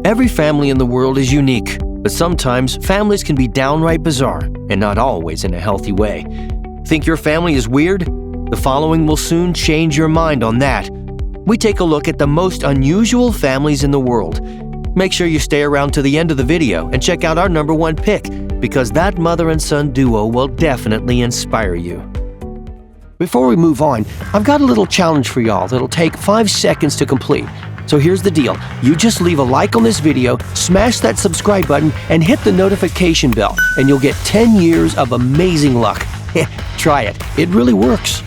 Every family in the world is unique, but sometimes families can be downright bizarre and not always in a healthy way. Think your family is weird? The following will soon change your mind on that. We take a look at the most unusual families in the world. Make sure you stay around to the end of the video and check out our #1 pick, because that mother and son duo will definitely inspire you. Before we move on, I've got a little challenge for y'all that'll take 5 seconds to complete. So here's the deal. You just leave a like on this video, smash that subscribe button, and hit the notification bell, and you'll get 10 years of amazing luck. Try it. It really works.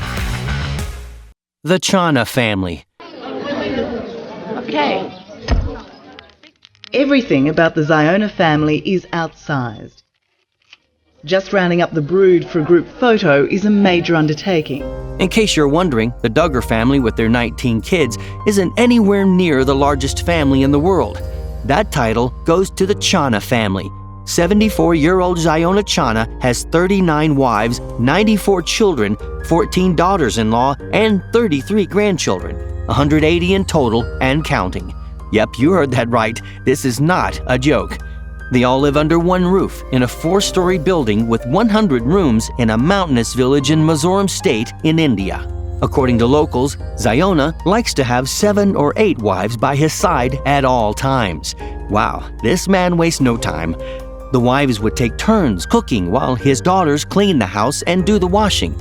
The Chana family. Okay. Everything about the Ziona family is outsized. Just rounding up the brood for a group photo is a major undertaking. In case you're wondering, the Duggar family with their 19 kids isn't anywhere near the largest family in the world. That title goes to the Chana family. 74-year-old Ziona Chana has 39 wives, 94 children, 14 daughters-in-law, and 33 grandchildren, 180 in total and counting. Yep, you heard that right. This is not a joke. They all live under one roof in a 4-story building with 100 rooms in a mountainous village in Mizoram State in India. According to locals, Ziona likes to have 7 or 8 wives by his side at all times. Wow, this man wastes no time. The wives would take turns cooking while his daughters clean the house and do the washing.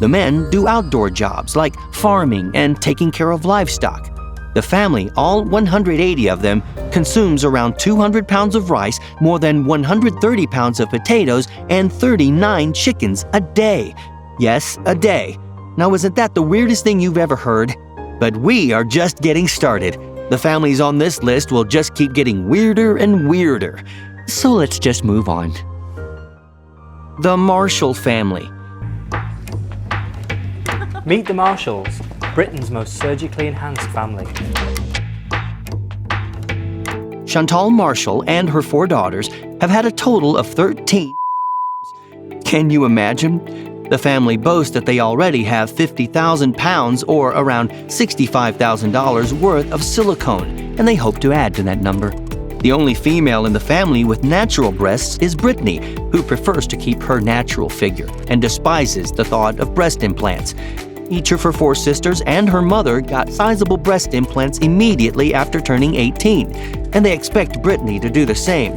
The men do outdoor jobs like farming and taking care of livestock. The family, all 180 of them, consumes around 200 pounds of rice, more than 130 pounds of potatoes, and 39 chickens a day. Yes, a day. Now, isn't that the weirdest thing you've ever heard? But we are just getting started. The families on this list will just keep getting weirder and weirder. So let's just move on. The Marshall family. Meet the Marshalls, Britain's most surgically enhanced family. Chantal Marshall and her 4 daughters have had a total of 13. Can you imagine? The family boasts that they already have 50,000 pounds or around $65,000 worth of silicone, and they hope to add to that number. The only female in the family with natural breasts is Brittany, who prefers to keep her natural figure and despises the thought of breast implants. Each of her 4 sisters and her mother got sizable breast implants immediately after turning 18, and they expect Brittany to do the same.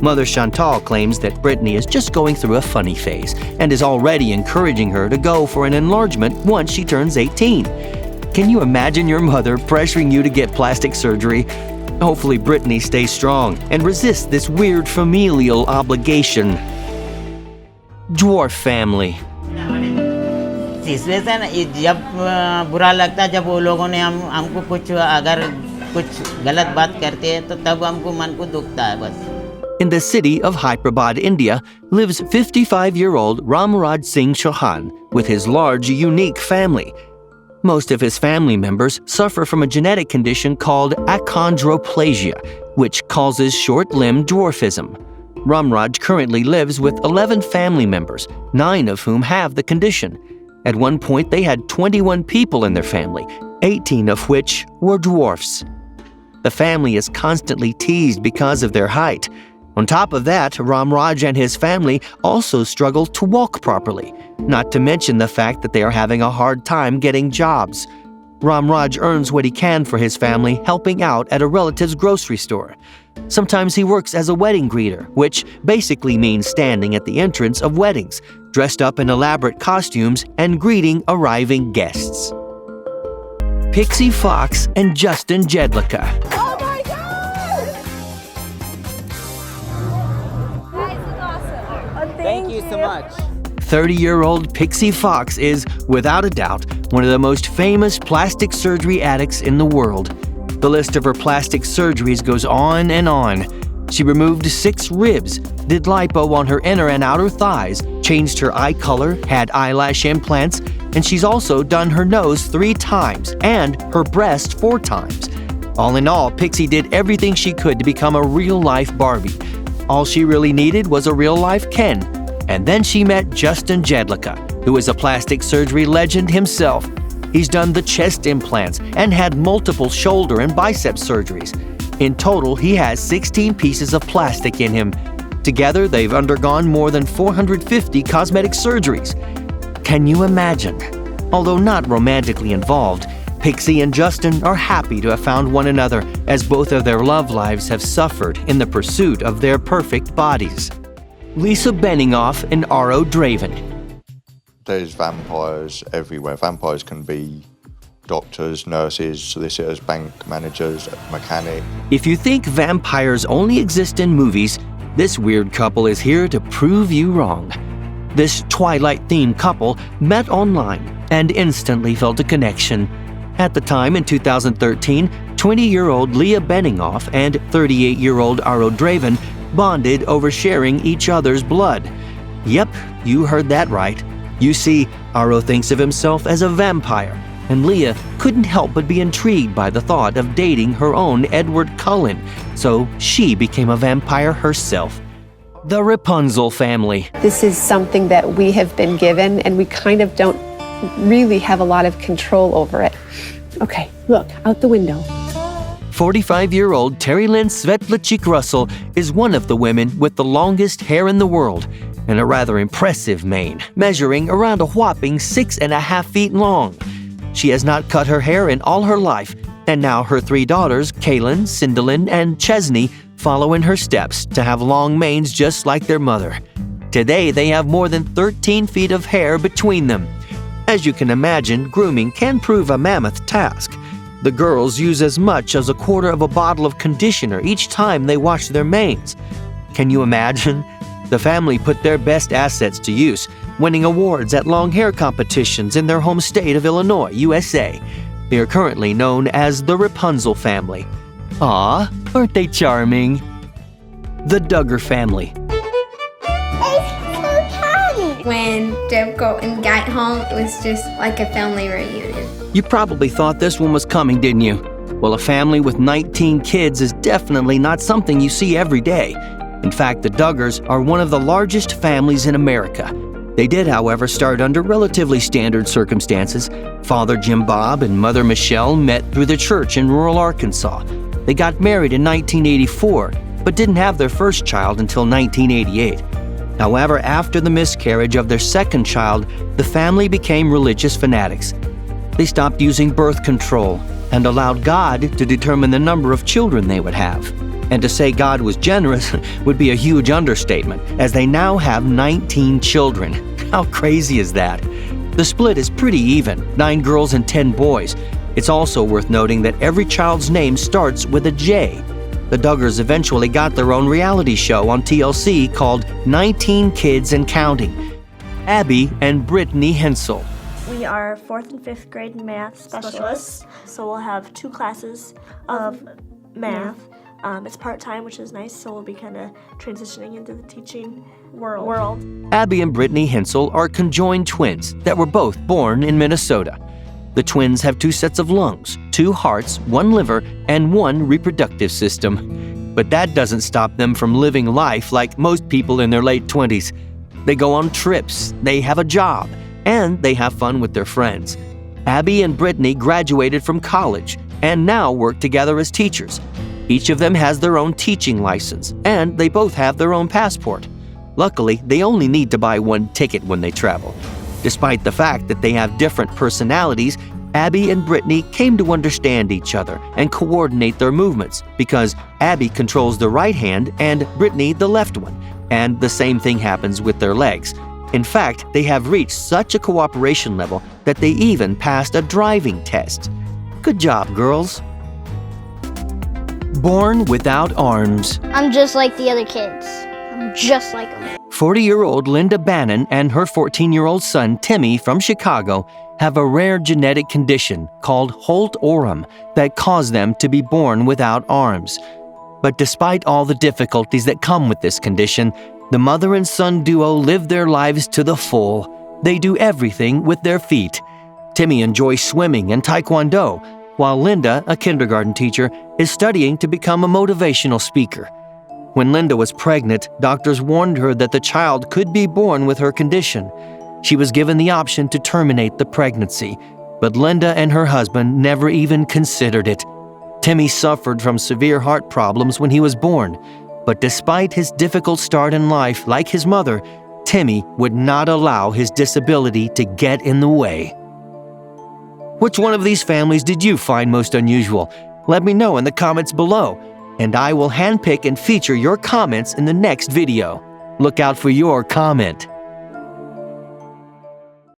Mother Chantal claims that Brittany is just going through a funny phase and is already encouraging her to go for an enlargement once she turns 18. Can you imagine your mother pressuring you to get plastic surgery? Hopefully Brittany stays strong and resists this weird familial obligation. Dwarf family. Situation जब बुरा लगता है जब वो लोगों ने हमको कुछ अगर कुछ गलत बात करते हैं तो तब हमको मन को दुखता है बस. In the city of Hyderabad, India, lives 55-year-old Ramraj Singh Chauhan with his large, unique family. Most of his family members suffer from a genetic condition called achondroplasia, which causes short-limb dwarfism. Ramraj currently lives with 11 family members, 9 of whom have the condition. At one point, they had 21 people in their family, 18 of which were dwarfs. The family is constantly teased because of their height. On top of that, Ramraj and his family also struggle to walk properly, not to mention the fact that they are having a hard time getting jobs. Ramraj earns what he can for his family helping out at a relative's grocery store. Sometimes he works as a wedding greeter, which basically means standing at the entrance of weddings, dressed up in elaborate costumes and greeting arriving guests. Pixie Fox and Justin Jedlicka. Oh my God! This is awesome. Oh, thank you so much. 30-year-old Pixie Fox is, without a doubt, one of the most famous plastic surgery addicts in the world. The list of her plastic surgeries goes on and on. She removed 6 ribs, did lipo on her inner and outer thighs, changed her eye color, had eyelash implants, and she's also done her nose 3 times and her breast 4 times. All in all, Pixie did everything she could to become a real-life Barbie. All she really needed was a real-life Ken. And then she met Justin Jedlicka, who is a plastic surgery legend himself. He's done the chest implants and had multiple shoulder and bicep surgeries. In total, he has 16 pieces of plastic in him. Together, they've undergone more than 450 cosmetic surgeries. Can you imagine? Although not romantically involved, Pixie and Justin are happy to have found one another, as both of their love lives have suffered in the pursuit of their perfect bodies. Lisa Benioff and R.O. Draven. There's vampires everywhere. Vampires can be doctors, nurses, solicitors, bank managers, mechanics. If you think vampires only exist in movies, this weird couple is here to prove you wrong. This Twilight-themed couple met online and instantly felt a connection. At the time, in 2013, 20-year-old Leah Benioff and 38-year-old R.O. Draven bonded over sharing each other's blood. Yep, you heard that right. You see, R.O. thinks of himself as a vampire, and Leah couldn't help but be intrigued by the thought of dating her own Edward Cullen, so she became a vampire herself. The Rapunzel family. This is something that we have been given, and we kind of don't really have a lot of control over it. Okay, look, out the window. 45-year-old Terry Lynn Svetlachik Russell is one of the women with the longest hair in the world and a rather impressive mane, measuring around a whopping 6.5 feet long. She has not cut her hair in all her life, and now her 3 daughters, Kaylin, Cinderlyn, and Chesney, follow in her steps to have long manes just like their mother. Today, they have more than 13 feet of hair between them. As you can imagine, grooming can prove a mammoth task. The girls use as much as a quarter of a bottle of conditioner each time they wash their manes. Can you imagine? The family put their best assets to use, winning awards at long hair competitions in their home state of Illinois, USA. They are currently known as the Rapunzel family. Aw, aren't they charming? The Duggar family. When Deb and got home, it was just like a family reunion. You probably thought this one was coming, didn't you? Well, a family with 19 kids is definitely not something you see every day. In fact, the Duggars are one of the largest families in America. They did, however, start under relatively standard circumstances. Father Jim Bob and Mother Michelle met through the church in rural Arkansas. They got married in 1984, but didn't have their first child until 1988. However, after the miscarriage of their second child, the family became religious fanatics. They stopped using birth control and allowed God to determine the number of children they would have. And to say God was generous would be a huge understatement, as they now have 19 children. How crazy is that? The split is pretty even, 9 girls and 10 boys. It's also worth noting that every child's name starts with a J. The Duggars eventually got their own reality show on TLC called 19 Kids and Counting. Abby and Brittany Hensel. We are 4th and 5th grade math specialists, so we'll have 2 classes of math. It's part-time, which is nice, so we'll be kind of transitioning into the teaching world. Abby and Brittany Hensel are conjoined twins that were both born in Minnesota. The twins have 2 sets of lungs, 2 hearts, 1 liver, and 1 reproductive system. But that doesn't stop them from living life like most people in their late 20s. They go on trips, they have a job, and they have fun with their friends. Abby and Brittany graduated from college and now work together as teachers. Each of them has their own teaching license, and they both have their own passport. Luckily, they only need to buy 1 ticket when they travel. Despite the fact that they have different personalities, Abby and Brittany came to understand each other and coordinate their movements because Abby controls the right hand and Brittany the left one, and the same thing happens with their legs. In fact, they have reached such a cooperation level that they even passed a driving test. Good job, girls. Born without arms. I'm just like the other kids. I'm just like them. 40-year-old Linda Bannon and her 14-year-old son Timmy from Chicago have a rare genetic condition called Holt-Oram that caused them to be born without arms. But despite all the difficulties that come with this condition, the mother and son duo live their lives to the full. They do everything with their feet. Timmy enjoys swimming and taekwondo, while Linda, a kindergarten teacher, is studying to become a motivational speaker. When Linda was pregnant, doctors warned her that the child could be born with her condition. She was given the option to terminate the pregnancy, but Linda and her husband never even considered it. Timmy suffered from severe heart problems when he was born, but despite his difficult start in life, like his mother, Timmy would not allow his disability to get in the way. Which one of these families did you find most unusual? Let me know in the comments below, and I will handpick and feature your comments in the next video. Look out for your comment.